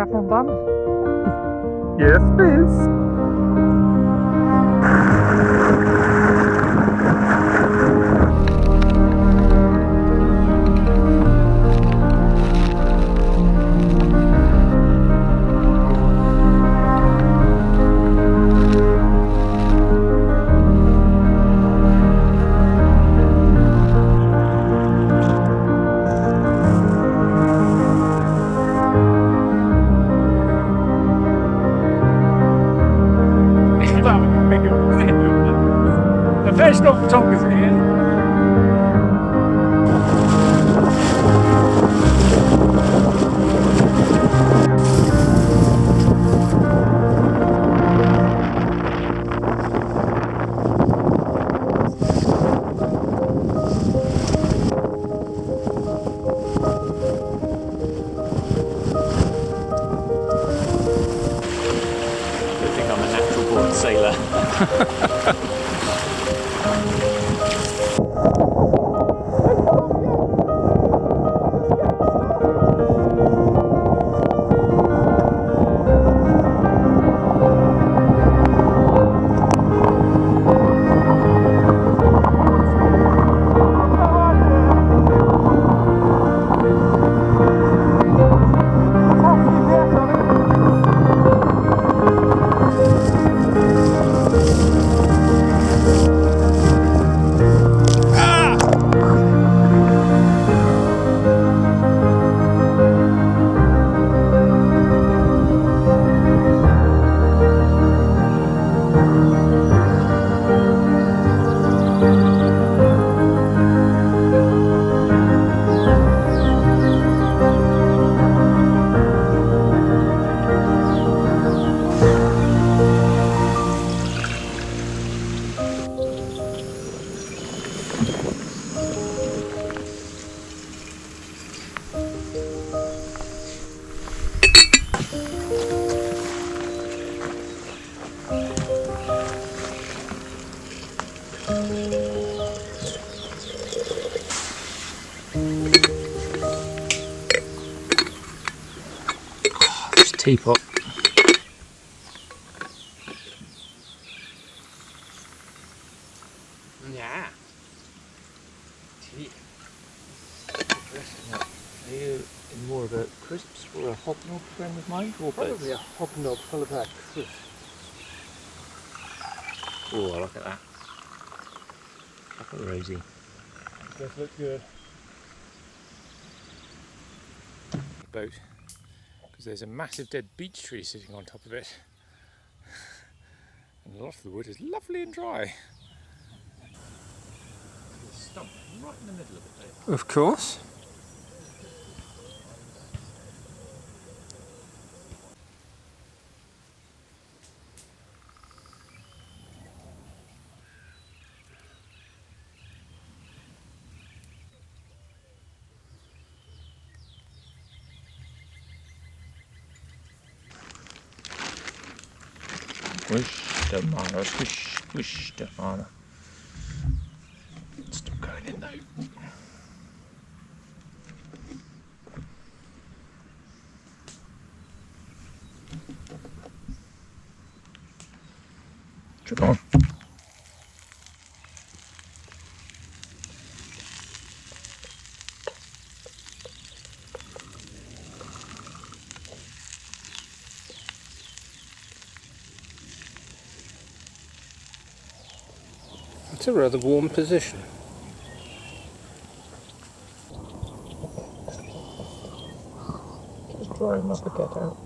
Chapel Bun? Yes, please. Professional photographer here. I think I'm a natural born sailor. Teapot. Yeah. Tea. Are you in more of a crisps or a hobnob friend of mine? Or Probably a hobnob full of that crisp. Oh, I look at that. Chocolate rosy. Does look good. Boat, because there's a massive dead beech tree sitting on top of it, and a lot of the wood is lovely and dry. Stump right in the middle of it. Of course. Squish the mana, squish, squish the mana. Stop going in though. Trip on. It's a rather warm position. Just dry enough to get out.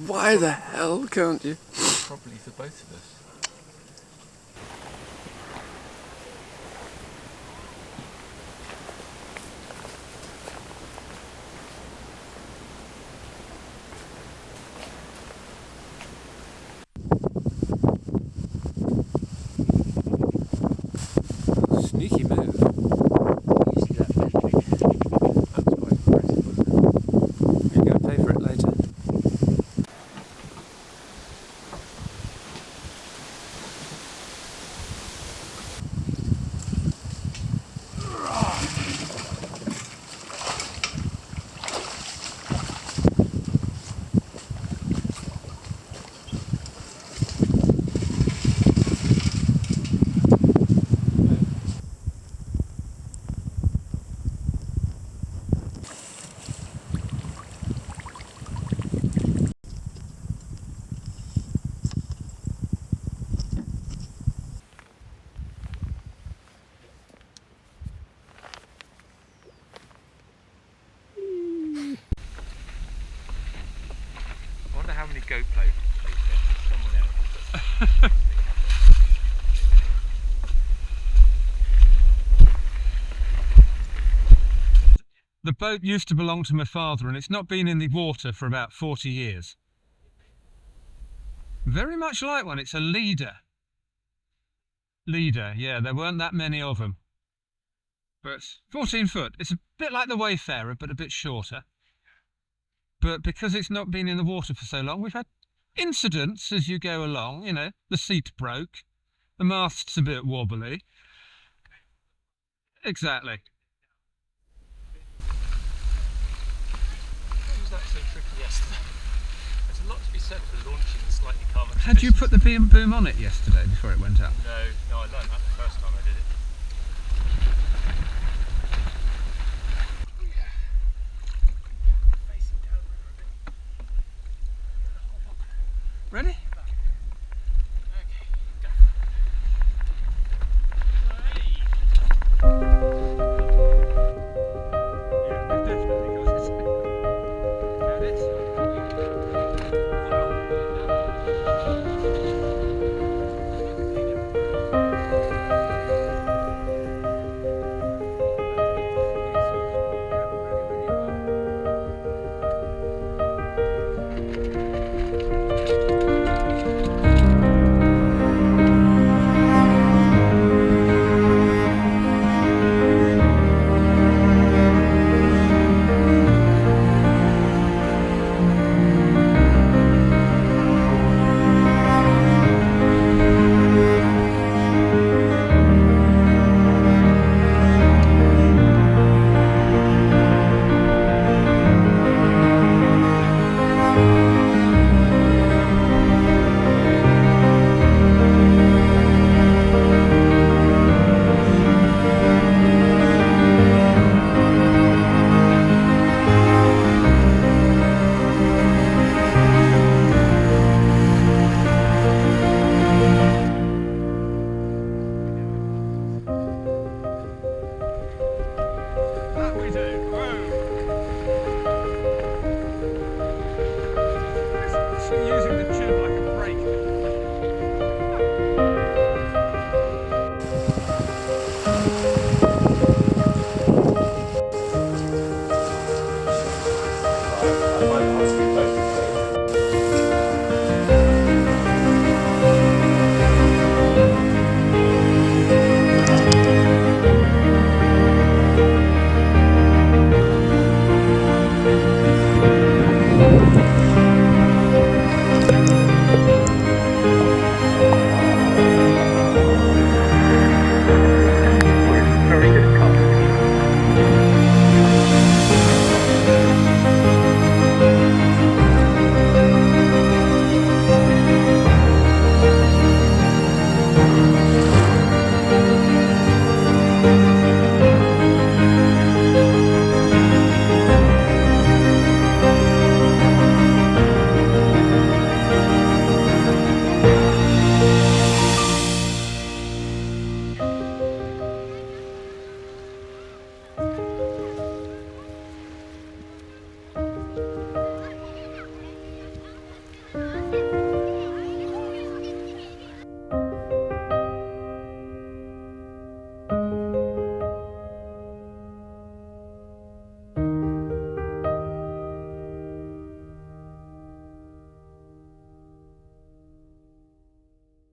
Why the hell can't you? Probably for both of us. The boat used to belong to my father, and it's not been in the water for about 40 years. Very much like one. It's a leader. Leader, yeah, there weren't that many of them. But 14 foot. It's a bit like the Wayfarer, but a bit shorter. But because it's not been in the water for so long, we've had incidents as you go along. You know, the seat broke, the mast's a bit wobbly. Exactly. Why was that so tricky yesterday? There's a lot to be said for launching slightly calmer. Had you put the boom on it yesterday before it went up? No, I learned that the first time I did it. Ready?